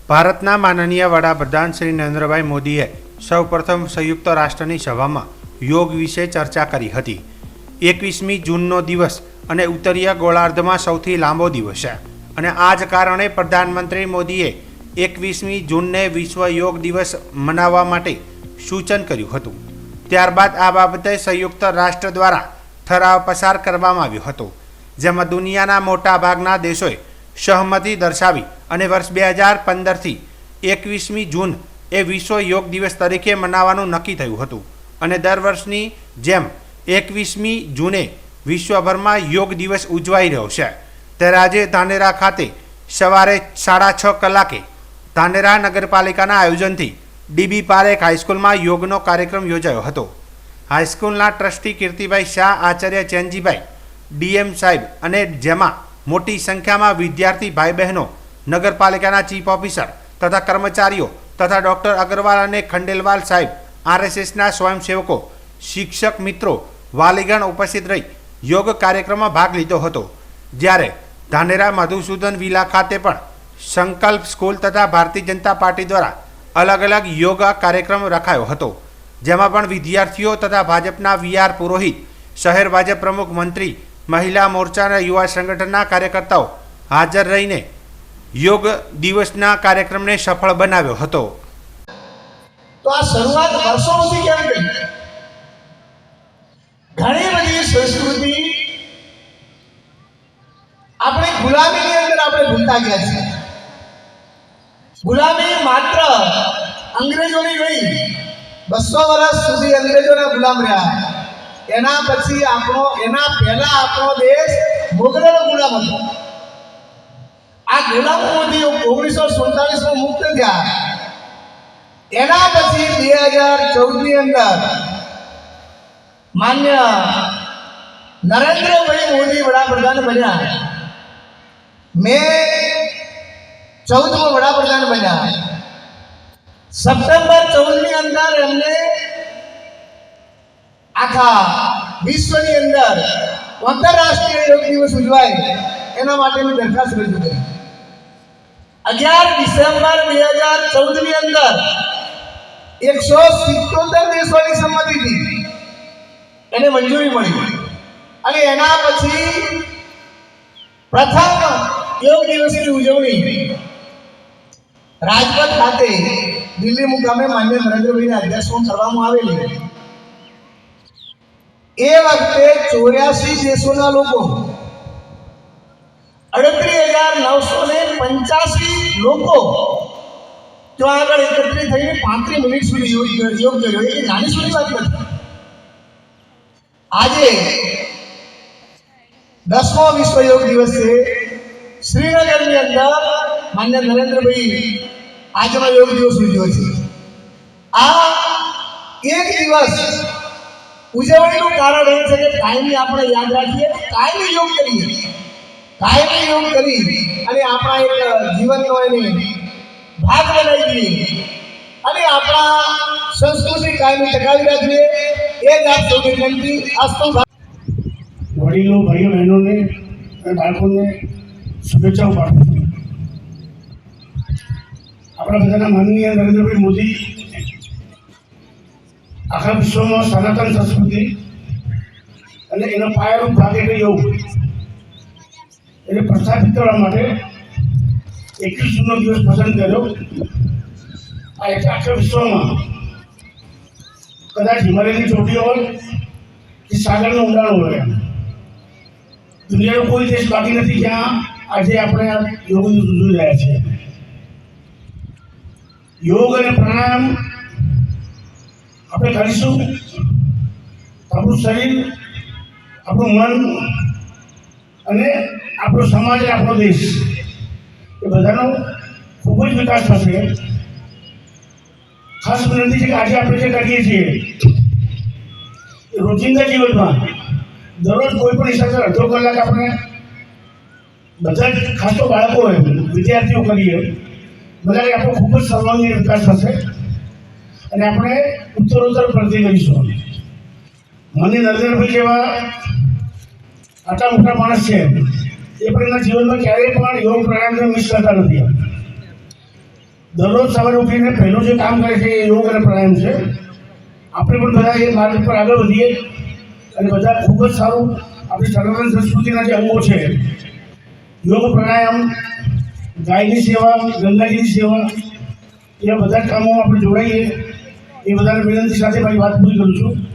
ભારતના માનનીય વડાપ્રધાન શ્રી નરેન્દ્રભાઈ મોદીએ સૌપ્રથમ સંયુક્ત રાષ્ટ્રની સભામાં યોગ વિશે ચર્ચા કરી હતી. 21મી જૂનનો દિવસ અને ઉત્તરીય ગોળાર્ધમાં સૌથી લાંબો દિવસ છે અને આ જ કારણે પ્રધાનમંત્રી મોદીએ 21મી જૂનને વિશ્વ યોગ દિવસ મનાવવા માટે સૂચન કર્યું હતું. ત્યારબાદ આ બાબતે સંયુક્ત રાષ્ટ્ર દ્વારા ઠરાવ પસાર કરવામાં આવ્યો હતો, જેમાં દુનિયાના મોટા ભાગના દેશોએ સહમતિ દર્શાવી અને વર્ષ 2015થી 21મી જૂન એ વિશ્વ યોગ દિવસ તરીકે મનાવવાનું નક્કી થયું હતું અને દર વર્ષની જેમ 21મી જૂને વિશ્વભરમાં યોગ દિવસ ઉજવાઈ રહ્યો છે. ત્યારે આજે ધાનેરા ખાતે સવારે 6:30 કલાકે ધાનેરા નગરપાલિકાના આયોજનથી ડીબી પારેખ હાઈસ્કૂલમાં યોગનો કાર્યક્રમ યોજાયો હતો. હાઈસ્કૂલના ટ્રસ્ટી કીર્તિભાઈ શાહ, આચાર્ય ચેનજીભાઈ, ડીએમ સાહેબ અને જેમાં મોટી સંખ્યામાં વિદ્યાર્થી ભાઈ બહેનો, નગરપાલિકાના ચીફ ઓફિસર તથા કર્મચારીઓ તથા ડૉક્ટર અગ્રવાલ અને ખંડેલવાલ સાહેબ, આરએસએસના સ્વયંસેવકો, શિક્ષક મિત્રો, વાલીગણ ઉપસ્થિત રહી યોગ કાર્યક્રમમાં ભાગ લીધો હતો. જ્યારે ધાનેરા મધુસૂદન વિલા ખાતે પણ સંકલ્પ સ્કૂલ તથા ભારતીય જનતા પાર્ટી દ્વારા અલગ અલગ યોગા કાર્યક્રમ રખાયો હતો, જેમાં પણ વિદ્યાર્થીઓ તથા ભાજપના વીઆર પુરોહિત, શહેર ભાજપ પ્રમુખ, મંત્રી, મહિલા મોરચાના યુવા સંગઠનના કાર્યકર્તાઓ હાજર રહીને યોગ દિવસના કાર્યક્રમને સફળ બનાવ્યો હતો. તો આ શરૂઆત વર્ષોથી કેમ કરી? ઘણી બધી સંસ્કૃતિ આપણે ગુલામીની અંદર આપણે ભૂલતા ગયા છીએ. ગુલામી માત્ર અંગ્રેજોની નહીં, 200 વર્ષ સુધી અંગ્રેજોના ગુલામ રહ્યા. એના પછી એના પહેલા આપણો દેશ મુગલોનો ગુલામ હતો. આ ગુલામોથી 1947માં મુક્ત થયા. એના પછી 2014ની અંદર માન્ય નરેન્દ્રભાઈ મોદી વડાપ્રધાન બન્યા. મે 14માં વડાપ્રધાન બન્યા. સપ્ટેમ્બર 14ની અંદર એમને આખા વિશ્વની અંદર આંતરરાષ્ટ્રીય યોગ દિવસ ઉજવાય એના માટેની દરખાસ્ત રજૂ કરી. 11 ડિસેમ્બર 2014ની અંદર 177 દેશોની સંમતિથી એને મંજૂરી મળી અને એના પછી પ્રથમ યોગ દિવસની ઉજવણી રાજપથ ખાતે દિલ્હી મુકામે માન્ય નરેન્દ્રભાઈના અધ્યક્ષમાં કરવામાં આવેલી. એ વખતે 84 દેશોના લોકો 38,985 લોકો ત્યાં આગળ એકત્રિત થઈને 35 મિનિટ સુધી યોગ કર્યો. એ નાની સુની વાત નથી. આજે 10મો વિશ્વ યોગ દિવસ છે. શ્રીનગરની અંદર માન્ય નરેન્દ્રભાઈ આજનો યોગ દિવસ ઉજવ્યો છે. આ એક દિવસ ઉજવણીનું કારણ એ છે કે કાયમી આપણે યાદ રાખીએ, કાયમી યોગ કરીએ, કાયમી યોગ કરી અને આપણા એક જીવનનો એને ભાગ બનાવી દઈએ અને આપણા સંસ્કૃતિ કાયમી ટકાવી રાખીએ. એ જ આપ સૌની વિનંતી. આસ્તો વડીલો, ભાઈઓ, બહેનોને અને બાળકોને શુભેચ્છાઓ પાઠવું છું. આપણા બધાના માનનીય નરેન્દ્રભાઈ મોદી આખા વિશ્વમાં સનાતન સંસ્કૃતિ અને એનો પાયાનો ભાગ એટલે યોગ એને પ્રસ્થાપિત કરવા માટે 21 જૂનનો દિવસ પસંદ કર્યો. આ એટલે આખા વિશ્વમાં કદાચ હિમાલયની ચોટીઓ હોય કે સાગરનું ઊંડાણ હોય, દુનિયાનો કોઈ દેશ બાકી નથી જ્યાં આજે આપણે આ યોગ ઉજવી રહ્યા છીએ. યોગ અને પ્રાણાયામ આપણે કરીશું, આપણું શરીર, આપણું મન અને આપણો સમાજ, આપણો દેશ એ બધાનો ખૂબ જ વિકાસ થશે. ખાસ વિનંતી છે કે આજે આપણે જે કરીએ છીએ એ રોજિંદા જીવનમાં દરરોજ કોઈ પણ હિસાબે અડધો કલાક આપણે બધા જ, ખાસ તો બાળકો હોય, વિદ્યાર્થીઓ કરીએ, બધા આપણો ખૂબ જ સર્વાંગી વિકાસ થશે અને આપણે ઉત્તરોત્તર પ્રગતિ કરીશું. મને નરેન્દ્રભાઈ જેવા આટલા મોટા માણસ છે એ પણ એના જીવનમાં ક્યારેય પણ યોગ પ્રાણાયામને મિસ કરતા નથી. દરરોજ સવારે ઉઠીને પહેલું જે કામ કરે છે એ યોગ અને પ્રાણાયામ છે. આપણે પણ બધા એ માર્ગ પર આગળ વધીએ અને બધા ખૂબ જ સારું આપણી સનાતન સંસ્કૃતિના જે અંગો છે યોગ પ્રાણાયામ, ગાયની સેવા, ગંગાજીની સેવા, એ બધા કામોમાં આપણે જોડાઈએ એ બધાને વિનંતી સાથે મારી વાત પૂરી કરું છું.